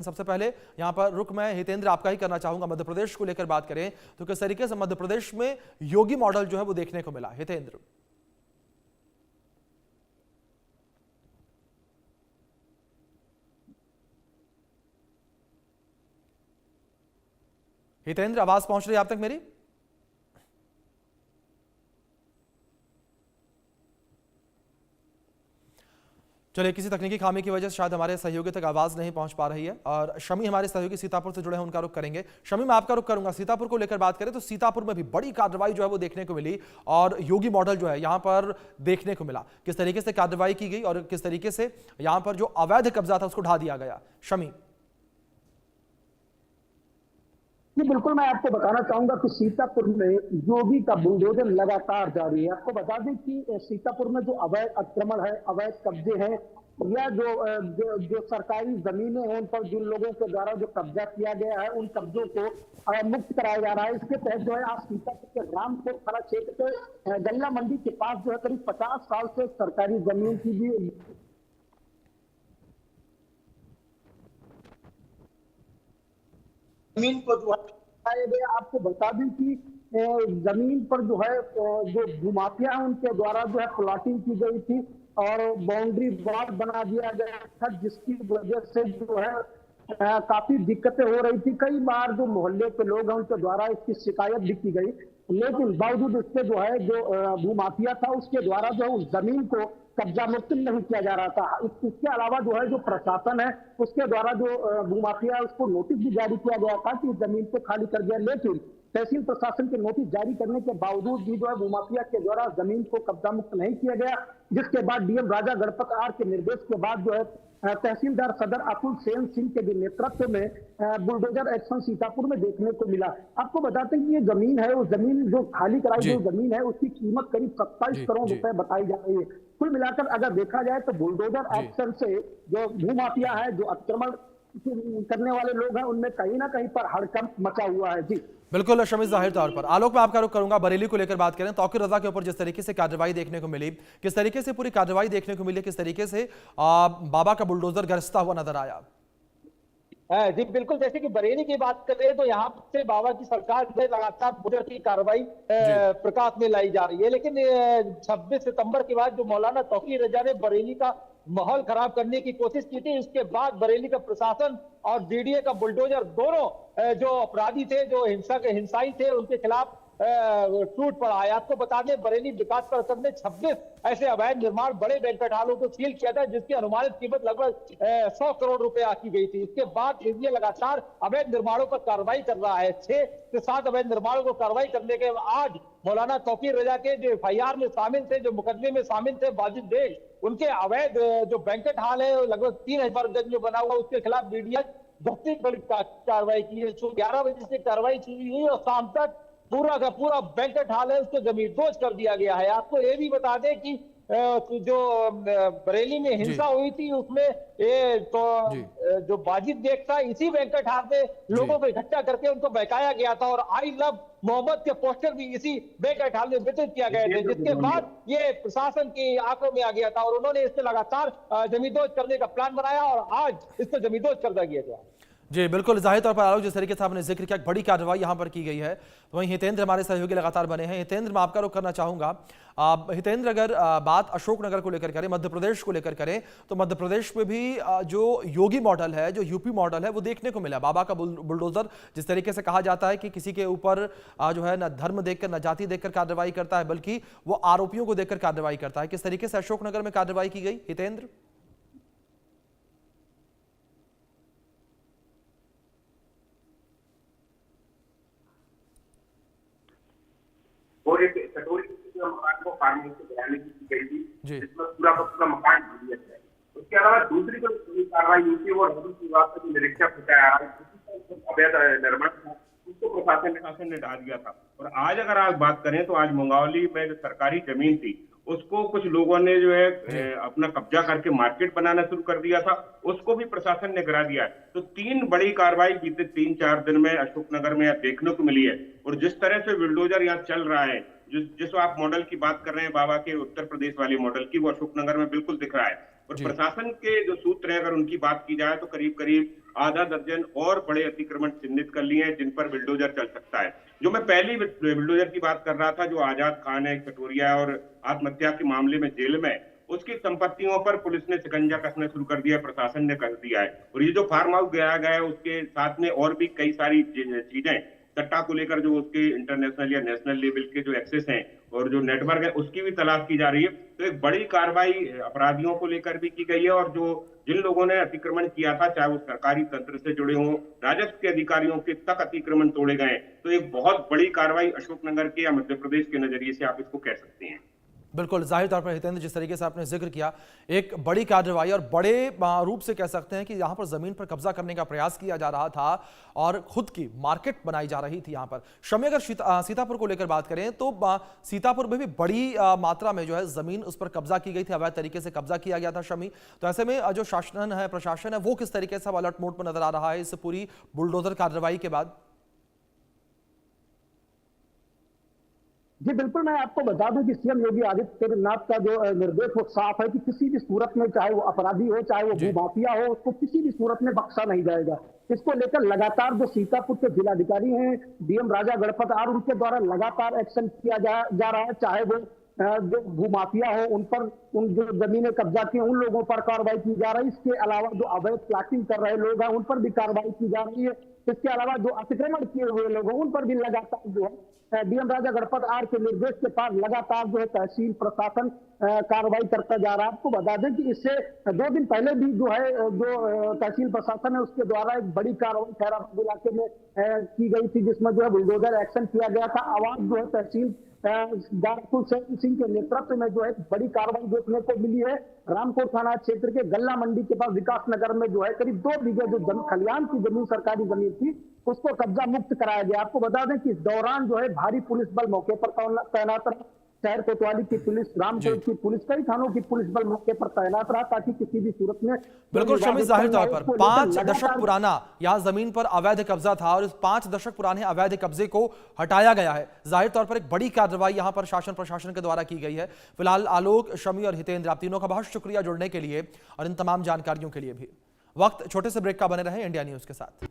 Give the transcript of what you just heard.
सबसे पहले यहां पर रुक मैं हितेंद्र आपका ही करना चाहूंगा। मध्य प्रदेश को लेकर बात करें तो किस तरीके से मध्य प्रदेश में योगी मॉडल जो है वो देखने को मिला, हितेंद्र? हितेंद्र, आवाज पहुंच रही है आप तक मेरी? चलिए, किसी तकनीकी खामी की वजह से शायद हमारे सहयोगी तक आवाज नहीं पहुंच पा रही है। और शमी हमारे सहयोगी सीतापुर से जुड़े हैं, उनका रुख करेंगे। शमी, मैं आपका रुख करूंगा। सीतापुर को लेकर बात करें तो सीतापुर में भी बड़ी कार्रवाई जो है वो देखने को मिली और योगी मॉडल जो है यहां पर देखने को मिला। किस तरीके से कार्रवाई की गई और किस तरीके से यहां पर जो अवैध कब्जा था उसको ढा दिया गया, शमी? जी बिल्कुल, मैं आपको बताना चाहूंगा कि सीतापुर में योगी का बुलडोजर लगातार जारी है। आपको बता दें कि सीतापुर में जो अवैध अतिक्रमण है, अवैध कब्जे हैं या जो सरकारी जमीनें हैं, उन पर जिन लोगों के द्वारा जो कब्जा किया गया है, उन कब्जों को मुक्त कराया जा रहा है। इसके तहत जो है आज सीतापुर के रामपुर थाना क्षेत्र के गल्ला मंडी के पास जो है करीब 50 साल से सरकारी जमीन की भी जमीन को जो है आपको बता दें कि जमीन पर जो है जो भूमाफिया है उनके द्वारा जो है प्लॉटिंग की गई थी और बाउंड्री वाल बना दिया गया था, जिसकी वजह से जो है काफी दिक्कतें हो रही थी। कई बार जो मोहल्ले के लोग हैं उनके द्वारा इसकी शिकायत भी की गई, लेकिन बावजूद इसके जो है जो भूमाफिया था उसके द्वारा जो है उस जमीन को कब्जा मुक्त नहीं किया जा रहा था। इसके अलावा जो है जो प्रशासन है उसके द्वारा जो भूमाफिया है उसको नोटिस भी जारी किया गया था कि इस जमीन को खाली कर दिया, लेकिन तहसील प्रशासन के नोटिस जारी करने के बावजूद भी जो है भूमाफिया के द्वारा जमीन को कब्जा मुक्त नहीं किया गया, जिसके बाद डीएम राजा गणपत आर के निर्देश के बाद जो है तहसीलदार सदर अतुल सेन सिंह के भी नेतृत्व में बुलडोजर एक्शन सीतापुर में देखने को मिला। आपको बताते हैं कि ये जमीन है, उस जमीन जो खाली कराई गई जमीन है उसकी कीमत करीब 27 करोड़ रुपए बताई जा रही है। कुल मिलाकर अगर देखा जाए तो बुलडोजर एक्शन से जो भूमाफिया है, जो अतिक्रमण करने वाले लोग हैं, उनमें कहीं ना कहीं पर हड़कंप मचा हुआ है। जी बिल्कुल शमी, जाहिर तौर पर। आलोक, मैं आपका रुख करूंगा। बरेली को लेकर बात करें, तौकीर रजा के ऊपर जिस तरीके से कार्रवाई देखने को मिली, किस तरीके से पूरी कार्रवाई देखने को मिली, किस तरीके से बाबा का बुलडोजर गरजता हुआ नजर आया? जी बिल्कुल, जैसे कि बरेली की बात कर रहे हैं तो यहाँ से बाबा की सरकार में लगातार बुलडोजर की कार्रवाई प्रकाश में लाई जा रही है, लेकिन 26 सितंबर के बाद जो मौलाना तौकीर रजा ने बरेली का माहौल खराब करने की कोशिश की थी, उसके बाद बरेली का प्रशासन और डीडीए का बुलडोजर दोनों जो अपराधी थे, जो हिंसाई थे, उनके खिलाफ टूट पड़ा है। आपको बता दें बरेली विकास परिषद ने 26 ऐसे अवैध निर्माण बड़े बैंक्वेट हॉलों को सील किया था, जिसकी अनुमानित कीमत लगभग 100 करोड़ रुपए आकी गई थी। इसके बाद ये लगातार अवैध निर्माणों पर कार्रवाई कर रहा है। 6 से 7 अवैध निर्माणों को कार्रवाई करने के आज मौलाना तौकीर रजा के जो FIR में शामिल थे, जो मुकदमे में शामिल थे, वाजिद बेग, उनके अवैध जो बैंक्वेट हॉल है लगभग 3000 गज में बना हुआ, उसके खिलाफ डीडीए बहुत बड़ी कार्रवाई की है। 11 बजे से कार्रवाई शुरू हुई और शाम तक पूरा का पूरा बैंक्वेट हॉल है उसको जमींदोज कर दिया गया है। आपको ये भी बता दें कि जो बरेली में हिंसा हुई थी उसमें ये तो जो वाजिद बेग था, इसी बैंक्वेट हॉल में लोगों को इकट्ठा करके उनको बहकाया गया था और आई लव मोहम्मद के पोस्टर भी इसी बैंक्वेट हॉल में वितरित किया गए थे, जिसके बाद ये प्रशासन की आंखों में आ गया था और उन्होंने इससे लगातार जमींदोज करने का प्लान बनाया और आज इसको जमींदोज कर दिया गया। जी बिल्कुल, जाहिर तौर पर आलोक, जिस तरीके से आपने जिक्र किया बड़ी कार्रवाई यहां पर की गई है, तो वहीं हितेंद्र हमारे सहयोगी लगातार बने हैं। हितेंद्र, मैं आपका रुख करना चाहूंगा। हितेंद्र, अगर बात अशोकनगर को लेकर करें, मध्य प्रदेश को लेकर करें, तो मध्य प्रदेश में भी जो योगी मॉडल है, जो यूपी मॉडल है, वो देखने को मिला। बाबा का बुलडोजर, जिस तरीके से कहा जाता है कि किसी के ऊपर जो है न धर्म देखकर, न जाति देखकर कार्रवाई करता है, बल्कि वो आरोपियों को देखकर कार्रवाई करता है। किस तरीके से अशोकनगर में कार्रवाई की गई, हितेंद्र? और एक कटोरी मकान को फार्मिंग से गिराने की गई थी, जिसमें पूरा का पूरा मकान ढह दिया गया। उसके अलावा दूसरी कोई कार्रवाई यूपी और हदूद विभाग का जो निरीक्षक होता है अवैध निर्माण था, उसको प्रशासन ने डाल दिया था। और आज अगर आप बात करें तो आज मुंगावली में जो सरकारी जमीन थी उसको कुछ लोगों ने जो है अपना कब्जा करके मार्केट बनाना शुरू कर दिया था, उसको भी प्रशासन ने गिरा दिया है। तो 3 बड़ी कार्रवाई बीते 3-4 दिन में अशोकनगर में देखने को मिली है। और जिस तरह से बुलडोजर यहाँ चल रहा है, जिस आप मॉडल की बात कर रहे हैं बाबा के उत्तर प्रदेश वाले मॉडल की, वो अशोकनगर में बिल्कुल दिख रहा है। और जी। प्रशासन के जो सूत्र हैं, अगर उनकी बात की जाए तो करीब करीब आधा दर्जन और बड़े अतिक्रमण चिन्हित कर लिए हैं जिन पर बिल्डोजर चल सकता है। जो मैं पहली बिल्डोजर की बात कर रहा था, जो आजाद खान है, कटोरिया और आत्महत्या के मामले में जेल में, उसकी संपत्तियों पर पुलिस ने शिकंजा कसना शुरू कर दिया, प्रशासन ने कर दिया है। और ये जो फार्म हाउस गिराया गया है उसके साथ में और भी कई सारी चीजें सट्टा को लेकर जो उसके इंटरनेशनल या नेशनल लेवल के जो एक्सेस हैं और जो नेटवर्क है उसकी भी तलाश की जा रही है। तो एक बड़ी कार्रवाई अपराधियों को लेकर भी की गई है और जो जिन लोगों ने अतिक्रमण किया था, चाहे वो सरकारी तंत्र से जुड़े हों, राजस्व के अधिकारियों के तक अतिक्रमण तोड़े गए। तो एक बहुत बड़ी कार्रवाई अशोकनगर के या मध्य प्रदेश के नजरिए से आप इसको कह सकते हैं। बिल्कुल, जाहिर तौर पर हितेंद्र, जिस तरीके से आपने जिक्र किया, एक बड़ी कार्रवाई और बड़े रूप से कह सकते हैं कि यहाँ पर जमीन पर कब्जा करने का प्रयास किया जा रहा था और खुद की मार्केट बनाई जा रही थी यहाँ पर। शमी, अगर सीतापुर को लेकर बात करें तो सीतापुर में भी बड़ी मात्रा में जो है जमीन उस पर कब्जा की गई थी, अवैध तरीके से कब्जा किया गया था शमी। तो ऐसे में जो शासन है, प्रशासन है, वो किस तरीके से अलर्ट मोड पर नजर आ रहा है इस पूरी बुलडोजर कार्रवाई के बाद? जी बिल्कुल, मैं आपको बता दूं कि सीएम योगी आदित्यनाथ का जो निर्देश वो साफ है कि किसी भी सूरत में, चाहे वो अपराधी हो, चाहे वो भूमाफिया हो, उसको किसी भी सूरत में बख्शा नहीं जाएगा। इसको लेकर लगातार जो सीतापुर के जिलाधिकारी हैं डीएम राजा गणपत आर, उनके द्वारा लगातार एक्शन किया जा रहा है। चाहे वो जो भूमाफिया हो उन पर, उन जो जमीनें कब्जा की उन लोगों पर कार्रवाई की जा रही है। इसके अलावा जो अवैध प्लाटिंग कर रहे लोग हैं उन पर भी कार्रवाई की जा रही है। इसके अलावा जो अतिक्रमण किए हुए लोग हैं उन पर भी लगातार जो है डीएम राजा गणपत आर के निर्देश के बाद लगातार जो है तहसील प्रशासन कार्रवाई करता जा रहा है। आपको बता दें कि इससे 2 दिन पहले भी जो है जो तहसील प्रशासन है उसके द्वारा एक बड़ी कार्रवाई खैराबाद इलाके में की गई थी, जिसमें जो है बुलडोजर एक्शन किया गया था। आवाज जो है तहसील दारकुल सिंह के नेतृत्व में जो है बड़ी कार्रवाई देखने को मिली है। रामकोट थाना क्षेत्र के गल्ला मंडी के पास विकास नगर में जो है करीब 2 बीघे जो खलियान की जमीन, सरकारी जमीन थी, उसको कब्जा मुक्त कराया गया। आपको बता दें कि इस दौरान जो है भारी पुलिस बल मौके पर तैनात रहा। शहर कोतवाली की पुलिस, रामकोट की पुलिस, कई थानों की पुलिस बल मौके पर तैनात रहा ताकि किसी भी सूरत में। बिल्कुल शमी, जाहिर तौर पर 5 दशक पुराना यहाँ जमीन पर अवैध कब्जा था और इस 5 दशक पुराने अवैध कब्जे को हटाया गया है। जाहिर तौर पर एक बड़ी कार्रवाई यहाँ पर शासन प्रशासन के द्वारा की गई है। फिलहाल आलोक, शमी और हितेंद्र, आप तीनों का बहुत शुक्रिया जुड़ने के लिए और इन तमाम जानकारियों के लिए भी। वक्त छोटे से ब्रेक का, बने रहे इंडिया न्यूज के साथ।